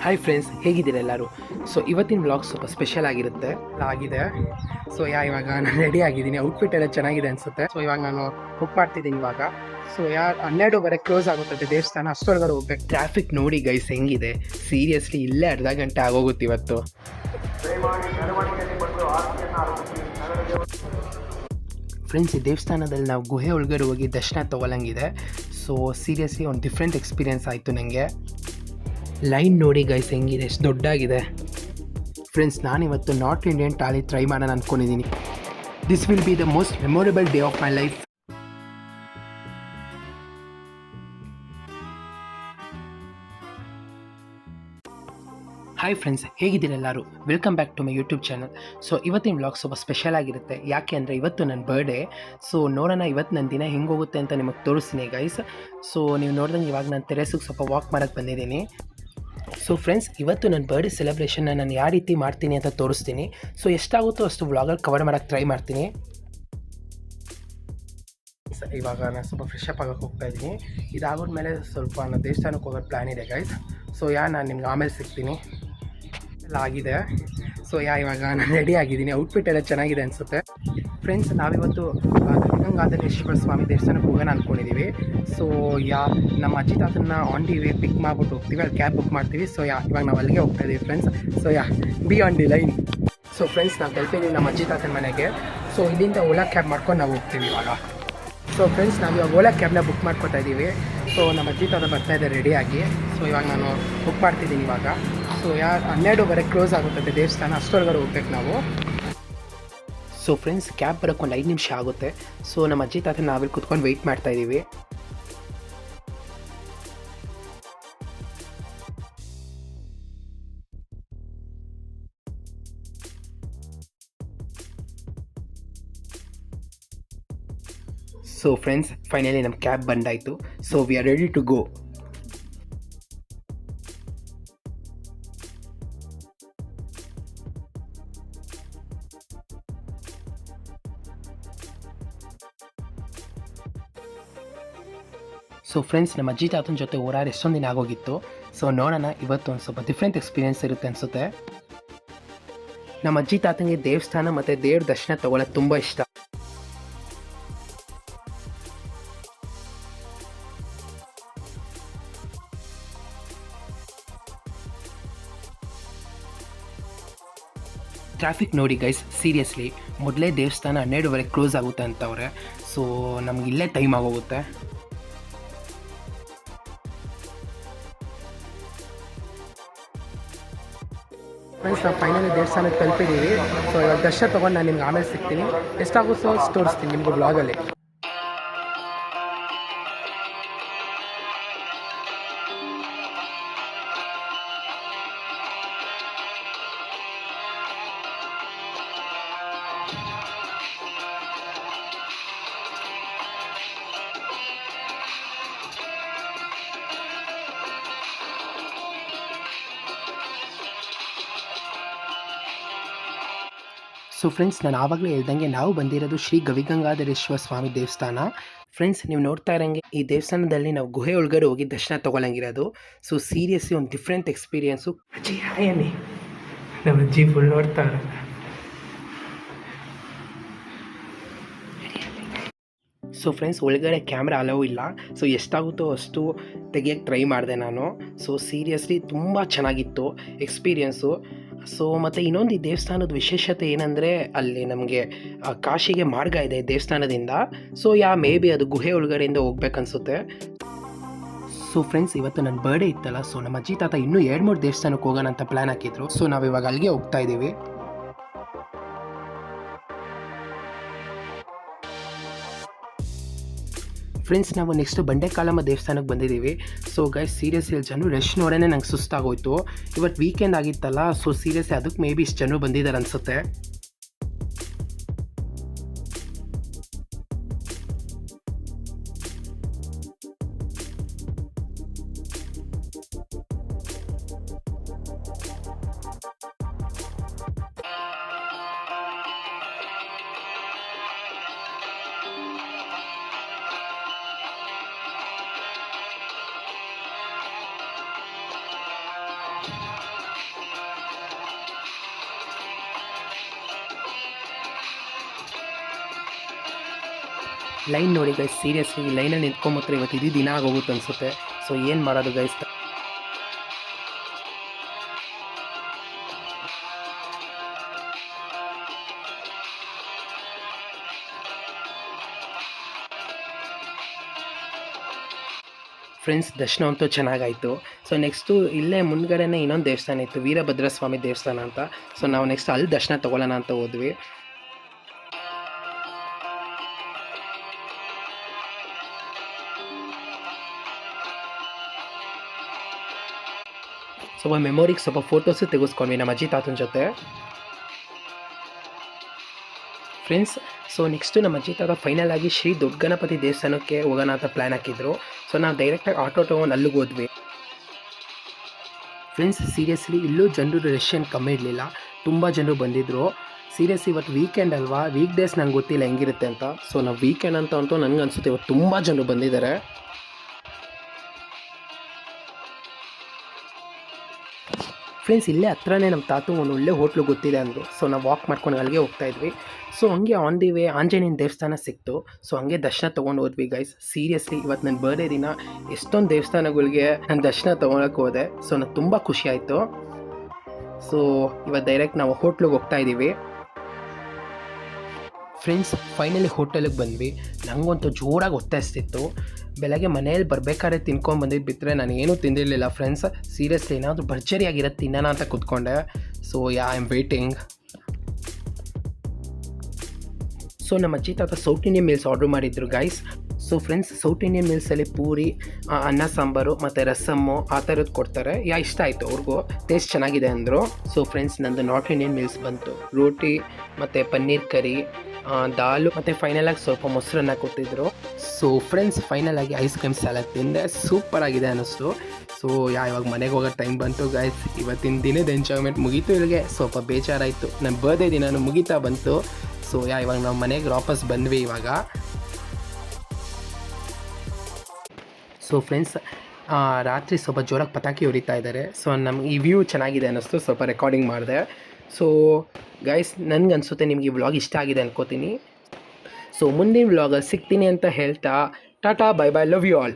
Hi friends, ಹೇಗಿದ್ದೀರಾ ಎಲ್ಲರೂ? So ಇವತ್ತಿನ ವ್ಲಾಗ್ ಸ್ವಲ್ಪ ಸ್ಪೆಷಲ್ ಆಗಿದೆ. ಸೊ ಇವಾಗ ನಾನು ರೆಡಿ ಆಗಿದ್ದೀನಿ. ಔಟ್ಫಿಟ್ ಎಲ್ಲ ಚೆನ್ನಾಗಿದೆ ಅನಿಸುತ್ತೆ. ಸೊ ಇವಾಗ ನಾನು ಬುಕ್ ಮಾಡ್ತಿದ್ದೀನಿ ಇವಾಗ. ಸೊ 12:30 ಕ್ಲೋಸ್ ಆಗುತ್ತದೆ ದೇವಸ್ಥಾನ. ಅಷ್ಟೊಳಗಡೆ ಹೋಗ್ಬೇಕು. ಟ್ರಾಫಿಕ್ ನೋಡಿ ಗೈಸ್ ಹೆಂಗಿದೆ. ಸೀರಿಯಸ್ಲಿ ಇಲ್ಲೇ ಅರ್ಧ ಗಂಟೆ ಆಗೋಗುತ್ತೆ ಇವತ್ತು. ಫ್ರೆಂಡ್ಸ್, ಈ ದೇವಸ್ಥಾನದಲ್ಲಿ ನಾವು ಗುಹೆ ಒಳಗಡೆ ಹೋಗಿ ದರ್ಶನ ತೊಗೊಳಂಗಿದೆ. ಸೊ ಸೀರಿಯಸ್ಲಿ ಒಂದು ಡಿಫ್ರೆಂಟ್ ಎಕ್ಸ್ಪೀರಿಯೆನ್ಸ್ ಆಯಿತು ನನಗೆ. ಲೈನ್ ನೋಡಿ ಗೈಸ್ ಹೆಂಗಿದೆ, ಎಷ್ಟು ದೊಡ್ಡಾಗಿದೆ. ಫ್ರೆಂಡ್ಸ್, ನಾನಿವತ್ತು ನಾರ್ತ್ ಇಂಡಿಯನ್ ಥಾಲಿ ಟ್ರೈ ಮಾಡೋಣ ಅಂದ್ಕೊಂಡಿದ್ದೀನಿ. This will be the most memorable day of my life. Hi friends, ಹೇಗಿದ್ದೀರ ಎಲ್ಲರೂ? Welcome back to my YouTube channel. So ಇವತ್ತಿನ ವ್ಲಾಗ್ ಸ್ವಲ್ಪ ಸ್ಪೆಷಲ್ ಆಗಿರುತ್ತೆ. ಯಾಕೆ ಅಂದರೆ ಇವತ್ತು ನನ್ನ ಬರ್ಡೇ. ಸೊ ನೋಡೋಣ ಇವತ್ತು ನನ್ನ ದಿನ ಹೆಂಗೆ ಹೋಗುತ್ತೆ ಅಂತ ನಿಮಗೆ ತೋರಿಸ್ತೀನಿ ಗೈಸ್. ಸೊ ನೀವು ನೋಡಿದಂಗೆ ಇವಾಗ ನಾನು ಟೆರೆಸಿಗೆ ಸ್ವಲ್ಪ ವಾಕ್ ಮಾಡೋಕ್ಕೆ ಬಂದಿದ್ದೀನಿ. ಸೊ ಫ್ರೆಂಡ್ಸ್, ಇವತ್ತು ನನ್ನ ಬರ್ಡೇ ಸೆಲೆಬ್ರೇಷನ್ನ ನಾನು ಯಾವ ರೀತಿ ಮಾಡ್ತೀನಿ ಅಂತ ತೋರಿಸ್ತೀನಿ. ಸೊ ಎಷ್ಟಾಗುತ್ತೋ ಅಷ್ಟು ವ್ಲಾಗಲ್ಲಿ ಕವರ್ ಮಾಡೋಕ್ಕೆ ಟ್ರೈ ಮಾಡ್ತೀನಿ. ಇವಾಗ ನಾನು ಸ್ವಲ್ಪ ಫ್ರೆಶ್ ಅಪ್ ಆಗೋಕ್ಕೆ ಹೋಗ್ತಾ ಇದ್ದೀನಿ. ಇದಾಗೋದ್ಮೇಲೆ ಸ್ವಲ್ಪ ನಾನು ದೇವಸ್ಥಾನಕ್ಕೆ ಹೋಗೋ ಪ್ಲ್ಯಾನ್ ಇದೆ ಗೈಸ್. ಸೊ ನಾನು ನಿಮ್ಗೆ ಆಮೇಲೆ ಸಿಗ್ತೀನಿ. ಎಲ್ಲ ಆಗಿದೆ. ಸೊ ಇವಾಗ ನಾನು ರೆಡಿ ಆಗಿದ್ದೀನಿ. ಔಟ್ಫಿಟ್ ಎಲ್ಲ ಚೆನ್ನಾಗಿದೆ ಅನಿಸುತ್ತೆ. ಫ್ರೆಂಡ್ಸ್, ನಾವಿವತ್ತು ಗವಿಗಂಗಾಧರೇಶ್ವರ ಸ್ವಾಮಿ ದೇವಸ್ಥಾನಕ್ಕೆ ಹೋಗೋಣ ಅಂದ್ಕೊಂಡಿದ್ದೀವಿ. ಸೊ ನಮ್ಮ ಅಜ್ಜಿ ತಾತನ್ನ ಆನ್ ದಿ ವೇ ಪಿಕ್ ಮಾಡಿಬಿಟ್ಟು ಹೋಗ್ತೀವಿ. ಅಲ್ಲಿ ಕ್ಯಾಬ್ ಬುಕ್ ಮಾಡ್ತೀವಿ. ಸೊ ಇವಾಗ ನಾವು ಅಲ್ಲಿಗೆ ಹೋಗ್ತಾ ಇದ್ದೀವಿ friends. So B on the line. So friends, ನಾವು ತಲುಪಿದ್ದೀವಿ ನಮ್ಮ ಅಜ್ಜಿ ತಾತನ ಮನೆಗೆ. ಸೊ ಇಲ್ಲಿಂದ ಓಲಾ ಕ್ಯಾಬ್ ಮಾಡ್ಕೊಂಡು ನಾವು ಹೋಗ್ತೀವಿ ಇವಾಗ. ಸೊ ಫ್ರೆಂಡ್ಸ್, ನಾವು ಇವಾಗ ಓಲಾ ಕ್ಯಾಬ್ನ ಬುಕ್ ಮಾಡ್ಕೊತಾ ಇದ್ದೀವಿ. ಸೊ ನಮ್ಮ ಅಜ್ಜಿ ತಾತ ಬರ್ತಾಯಿದ್ದಾರೆ ರೆಡಿಯಾಗಿ. ಸೊ ಇವಾಗ ನಾನು ಬುಕ್ ಮಾಡ್ತಿದ್ದೀನಿ ಇವಾಗ. ಸೊ 12:30 ಕ್ಲೋಸ್ ಆಗುತ್ತದೆ ದೇವಸ್ಥಾನ. ಅಷ್ಟೊಳಗಡೆ ಹೋಗ್ಬೇಕು ನಾವು. ಸೊ ಫ್ರೆಂಡ್ಸ್, ಕ್ಯಾಬ್ ಬರೋಕ್ಕೆ ಒಂದು 5 ನಿಮಿಷ ಆಗುತ್ತೆ. ಸೊ ನಮ್ಮ ಅಜ್ಜಿ ತಾತ ನಾವಿಲ್ಲಿ ಕುತ್ಕೊಂಡು ವೆಯ್ಟ್ ಮಾಡ್ತಾಯಿದ್ದೀವಿ. ಸೊ ಫ್ರೆಂಡ್ಸ್, ಫೈನಲಿ ನಮ್ಮ ಕ್ಯಾಬ್ ಬಂದಾಯಿತು. So we are ready to go. So friends, ನಮ್ಮ ಅಜ್ಜಿ ತಾತನ ಜೊತೆ ಓಡಾಡಿ ಎಷ್ಟೊಂದು ದಿನ ಆಗೋಗಿತ್ತು. ಸೊ ನೋಡೋಣ, ಇವತ್ತು ಒಂದು ಸ್ವಲ್ಪ ಡಿಫ್ರೆಂಟ್ ಎಕ್ಸ್ಪೀರಿಯೆನ್ಸ್ ಇರುತ್ತೆ ಅನಿಸುತ್ತೆ. ನಮ್ಮ ಅಜ್ಜಿ ತಾತನಿಗೆ ದೇವಸ್ಥಾನ ಮತ್ತು ದೇವ್ರ ದರ್ಶನ ತೊಗೊಳ್ಳೋದು ತುಂಬ ಇಷ್ಟ. ಟ್ರಾಫಿಕ್ ನೋಡಿ ಗೈಸ್, ಸೀರಿಯಸ್ಲಿ ಮೊದಲೇ ದೇವಸ್ಥಾನ 12:30 ಕ್ಲೋಸ್ ಆಗುತ್ತೆ ಅಂತವ್ರೆ. ಸೊ ನಮ್ಗೆ ಇಲ್ಲೇ ಟೈಮ್ ಆಗೋಗುತ್ತೆ. ಫ್ರೆಂಡ್ಸ್, ನಾವು ಫೈನಲಿ ದೇವಸ್ಥಾನಕ್ಕೆ ತಲುಪಿದ್ದೀವಿ. ಸೊ ಇವಾಗ ದರ್ಶನ ತೊಗೊಂಡು ನಾನು ನಿಮ್ಗೆ ಆಮೇಲೆ ಸಿಗ್ತೀನಿ. ಎಷ್ಟಾಗುತ್ತೋ ಅಷ್ಟು ತೋರಿಸ್ತೀನಿ ನಿಮಗೆ ಬ್ಲಾಗಲ್ಲಿ. ಸೊ ಫ್ರೆಂಡ್ಸ್, ನಾನು ಆವಾಗಲೇ ಹೇಳ್ದಂಗೆ ನಾವು ಬಂದಿರೋದು ಶ್ರೀ ಗವಿಗಂಗಾಧರೇಶ್ವರ ಸ್ವಾಮಿ ದೇವಸ್ಥಾನ. ಫ್ರೆಂಡ್ಸ್, ನೀವು ನೋಡ್ತಾ ಇರೋಂಗೆ ಈ ದೇವಸ್ಥಾನದಲ್ಲಿ ನಾವು ಗುಹೆ ಒಳಗಡೆ ಹೋಗಿ ದರ್ಶನ ತೊಗೊಳಂಗಿರೋದು. ಸೊ ಸೀರಿಯಸ್ಲಿ ಒಂದು ಡಿಫ್ರೆಂಟ್ ಎಕ್ಸ್ಪೀರಿಯೆನ್ಸು. ಅಜ್ಜಿ ಹಾಯ್ ಅನ್ನಿ. ನಮ್ಮ ಅಜ್ಜಿ ಫುಲ್ ನೋಡ್ತಾರೆ. ಸೊ ಫ್ರೆಂಡ್ಸ್, ಒಳಗಡೆ ಕ್ಯಾಮ್ರಾ ಅಲೋ ಇಲ್ಲ. ಸೊ ಎಷ್ಟಾಗುತ್ತೋ ಅಷ್ಟು ತೆಗಿಯೋಕ್ಕೆ ಟ್ರೈ ಮಾಡಿದೆ ನಾನು. ಸೊ ಸೀರಿಯಸ್ಲಿ ತುಂಬ ಚೆನ್ನಾಗಿತ್ತು ಎಕ್ಸ್ಪೀರಿಯೆನ್ಸು. ಸೊ ಮತ್ತು ಇನ್ನೊಂದು ಈ ದೇವಸ್ಥಾನದ ವಿಶೇಷತೆ ಏನಂದರೆ, ಅಲ್ಲಿ ನಮಗೆ ಕಾಶಿಗೆ ಮಾರ್ಗ ಇದೆ ದೇವಸ್ಥಾನದಿಂದ. ಸೊ ಮೇ ಬಿ ಅದು ಗುಹೆ ಒಳಗಡೆಯಿಂದ ಹೋಗ್ಬೇಕನ್ಸುತ್ತೆ. ಸೊ ಫ್ರೆಂಡ್ಸ್, ಇವತ್ತು ನನ್ನ ಬರ್ಡೇ ಇತ್ತಲ್ಲ. ಸೊ ನಮ್ಮ ಅಜ್ಜಿ ತಾತ ಇನ್ನೂ 2-3 ದೇವಸ್ಥಾನಕ್ಕೆ ಹೋಗೋಣ ಅಂತ ಪ್ಲ್ಯಾನ್ ಹಾಕಿದ್ರು. ಸೊ ನಾವಿವಾಗ ಅಲ್ಲಿಗೆ ಹೋಗ್ತಾ ಇದ್ದೀವಿ. ಫ್ರೆಂಡ್ಸ್, ನಾವು ನೆಕ್ಸ್ಟ್ ಬಂಡೆಕಾಲಮ್ಮ ದೇವಸ್ಥಾನಕ್ಕೆ ಬಂದಿದ್ದೀವಿ. ಸೊ ಗೈಸ್, ಸೀರಿಯಸ್ಲಿ ಜನರು ರಶ್ ನೋಡೇ ನಂಗೆ ಸುಸ್ತಾಗೋಯ್ತು. ಇವತ್ತು ವೀಕೆಂಡ್ ಆಗಿತ್ತಲ್ಲ. ಸೊ ಸೀರಿಯಸ್ಲಿ ಅದಕ್ಕೆ ಮೇ ಬಿ ಇಷ್ಟು ಜನರು ಬಂದಿದ್ದಾರೆ ಅನಿಸುತ್ತೆ. ಲೈನ್ ನೋಡಿ ಗೈಸ್, ಸೀರಿಯಸ್ಲಿ ಲೈನಲ್ಲಿ ನಿಂತ್ಕೊಂಬತ್ರೆ ಇವತ್ತು ಇಡೀ ದಿನ ಆಗೋಗುತ್ತೆ ಅನಿಸುತ್ತೆ. ಸೊ ಏನು ಮಾಡೋದು ಗೈಸ್. ಫ್ರೆಂಡ್ಸ್, ದರ್ಶನ ಅಂತೂ ಚೆನ್ನಾಗಾಯಿತು. ಸೊ ನೆಕ್ಸ್ಟು ಇಲ್ಲೇ ಮುಂದ್ಗಡೆನೇ ಇನ್ನೊಂದು ದೇವಸ್ಥಾನ ಇತ್ತು, ವೀರಭದ್ರ ಸ್ವಾಮಿ ದೇವಸ್ಥಾನ ಅಂತ. ಸೊ ನಾವು ನೆಕ್ಸ್ಟ್ ಅಲ್ಲಿ ದರ್ಶನ ತೊಗೊಳ್ಳೋಣ ಅಂತ ಹೋದ್ವಿ. ಸ್ವಲ್ಪ ಮೆಮೊರಿಗೆ ಸ್ವಲ್ಪ ಫೋಟೋಸು ತೆಗೆಸ್ಕೊಂಡ್ವಿ ನಮ್ಮ ಅಜ್ಜಿ ತಾತನ ಜೊತೆ. ಫ್ರೆಂಡ್ಸ್, ಸೊ ನೆಕ್ಸ್ಟು ನಮ್ಮ ಅಜ್ಜಿ ತಾತ ಫೈನಲ್ ಆಗಿ ಶ್ರೀ ದೊಡ್ಡ ಗಣಪತಿ ದೇವಸ್ಥಾನಕ್ಕೆ ಹೋಗೋಣ ಅಂತ ಪ್ಲ್ಯಾನ್ ಹಾಕಿದ್ರು. ಸೊ ನಾವು ಡೈರೆಕ್ಟಾಗಿ ಆಟೋ ತೊಗೊಂಡು ಅಲ್ಲಿಗೆ ಹೋದ್ವಿ. ಫ್ರೆಂಡ್ಸ್, ಸೀರಿಯಸ್ಲಿ ಇಲ್ಲೂ ಜನರು ರಶ್ ಏನು ಕಮ್ಮಿ ಇರಲಿಲ್ಲ, ತುಂಬ ಜನರು ಬಂದಿದ್ದರು. ಸೀರಿಯಸ್ಲಿ ಇವತ್ತು ವೀಕೆಂಡ್ ಅಲ್ವಾ, ವೀಕ್ ಡೇಸ್ ನಂಗೆ ಗೊತ್ತಿಲ್ಲ ಹೆಂಗಿರುತ್ತೆ ಅಂತ. ಸೊ ನಾವು ವೀಕೆಂಡ್ ಅಂತ ಅಂತೂ ನನಗೆ ಅನಿಸುತ್ತೆ ಇವತ್ತು ತುಂಬ ಜನರು ಬಂದಿದ್ದಾರೆ. ಫ್ರೆಂಡ್ಸ್, ಇಲ್ಲೇ ಹತ್ರನೇ ನಮ್ಮ ತಾತು ಒಂದು ಒಳ್ಳೆ ಹೋಟ್ಲು ಗೊತ್ತಿದೆ ಅಂದರು. ಸೊ ನಾವು ವಾಕ್ ಮಾಡ್ಕೊಂಡು ಅಲ್ಲಿಗೆ ಹೋಗ್ತಾಯಿದ್ವಿ. ಸೊ ಹಂಗೆ ಆನ್ ದಿ ವೇ ಆಂಜನೇಯನ ದೇವಸ್ಥಾನ ಸಿಕ್ತು. ಸೊ ಹಂಗೆ ದರ್ಶನ ತೊಗೊಂಡು ಹೋದ್ವಿ ಗೈಸ್. ಸೀರಿಯಸ್ಲಿ ಇವತ್ತು ನನ್ನ ಬರ್ಡೇ ದಿನ ಎಷ್ಟೊಂದು ದೇವಸ್ಥಾನಗಳಿಗೆ ನಾನು ದರ್ಶನ ತೊಗೊಳಕ್ಕೆ ಹೋದೆ. ಸೊ ನನಗೆ ತುಂಬ ಖುಷಿ ಆಯಿತು. ಸೊ ಇವತ್ತು ಡೈರೆಕ್ಟ್ ನಾವು ಹೋಟ್ಲಿಗೆ ಹೋಗ್ತಾಯಿದ್ದೀವಿ. ಫ್ರೆಂಡ್ಸ್, ಫೈನಲಿ ಹೋಟೆಲಿಗೆ ಬಂದ್ವಿ. ನನಗಂತೂ ಜೋರಾಗಿ ಹೊಟ್ಟೆಸ್ತಿತ್ತು. ಬೆಳಗ್ಗೆ ಮನೇಲಿ ಬರಬೇಕಾದ್ರೆ ತಿನ್ಕೊಂಡು ಬಂದಿದ್ದು ಬಿಟ್ಟರೆ ನಾನು ಏನೂ ತಿಂದಿರಲಿಲ್ಲ ಫ್ರೆಂಡ್ಸ್. ಸೀರಿಯಸ್ಲಿ ಏನಾದರೂ ಭರ್ಜರಿಯಾಗಿರೋದು ತಿನ್ನೋಣ ಅಂತ ಕೂತ್ಕೊಂಡೆ. So I am waiting. So ನಮ್ಮ ಅಜ್ಜಿ ತಾತ ಸೌತ್ ಇಂಡಿಯನ್ ಮೀಲ್ಸ್ ಆರ್ಡ್ರ್ ಮಾಡಿದ್ರು guys. So friends, south Indian ಮೀಲ್ಸಲ್ಲಿ ಪೂರಿ, ಅನ್ನ ಸಾಂಬಾರು ಮತ್ತು ರಸಮ್ಮು ಆ ಥರದ್ದು ಕೊಡ್ತಾರೆ. ಇಷ್ಟ ಆಯಿತು ಅವ್ರಿಗೂ, ಟೇಸ್ಟ್ ಚೆನ್ನಾಗಿದೆ ಅಂದರು. ಸೊ ಫ್ರೆಂಡ್ಸ್, ನಂದು ನಾರ್ತ್ ಇಂಡಿಯನ್ ಮೀಲ್ಸ್ ಬಂತು. ರೋಟಿ ಮತ್ತು ಪನ್ನೀರ್ ಕರಿ, ದಾಲು ಮತ್ತು ಫೈನಲಾಗಿ ಸ್ವಲ್ಪ ಮೊಸರನ್ನ ಕೊಟ್ಟಿದ್ದರು. ಸೊ ಫ್ರೆಂಡ್ಸ್, ಫೈನಲಾಗಿ ಐಸ್ ಕ್ರೀಮ್ ಸಲಾಡ್ ತಿಂದೆ. ಸೂಪರಾಗಿದೆ ಅನ್ನಿಸ್ತು. ಸೊ ಇವಾಗ ಮನೆಗೆ ಹೋಗೋ ಟೈಮ್ ಬಂತು ಗೈಸ್. ಇವತ್ತಿನ ದಿನದ ಎಂಜಾಯ್ಮೆಂಟ್ ಮುಗೀತು. ಇಲ್ಲಿಗೆ ಸ್ವಲ್ಪ ಬೇಜಾರಾಯಿತು. ನನ್ನ ಬರ್ಡೇ ದಿನನೂ ಮುಗೀತಾ ಬಂತು. ಸೊ ಇವಾಗ ನಾವು ಮನೆಗೆ ವಾಪಸ್ ಬಂದ್ವಿ ಇವಾಗ. ಸೊ ಫ್ರೆಂಡ್ಸ್, ರಾತ್ರಿ ಸ್ವಲ್ಪ ಜೋರಾಗಿ ಪಟಾಕಿ ಹೊಡಿತಾ ಇದ್ದಾರೆ. ಸೊ ನಮ್ಗೆ ಈ ವ್ಯೂ ಚೆನ್ನಾಗಿದೆ ಅನ್ನಿಸ್ತು, ಸ್ವಲ್ಪ ರೆಕಾರ್ಡಿಂಗ್ ಮಾಡಿದೆ. ಸೊ ಗೈಸ್, ನನಗೆ ಅನಿಸುತ್ತೆ ನಿಮಗೆ ಈ ವ್ಲಾಗ್ ಇಷ್ಟ ಆಗಿದೆ ಅನ್ಕೋತೀನಿ. ಸೊ ಮುಂದಿನ ವ್ಲಾಗಲ್ಲಿ ಸಿಗ್ತೀನಿ ಅಂತ ಹೇಳ್ತಾ tata, bye bye, love you all.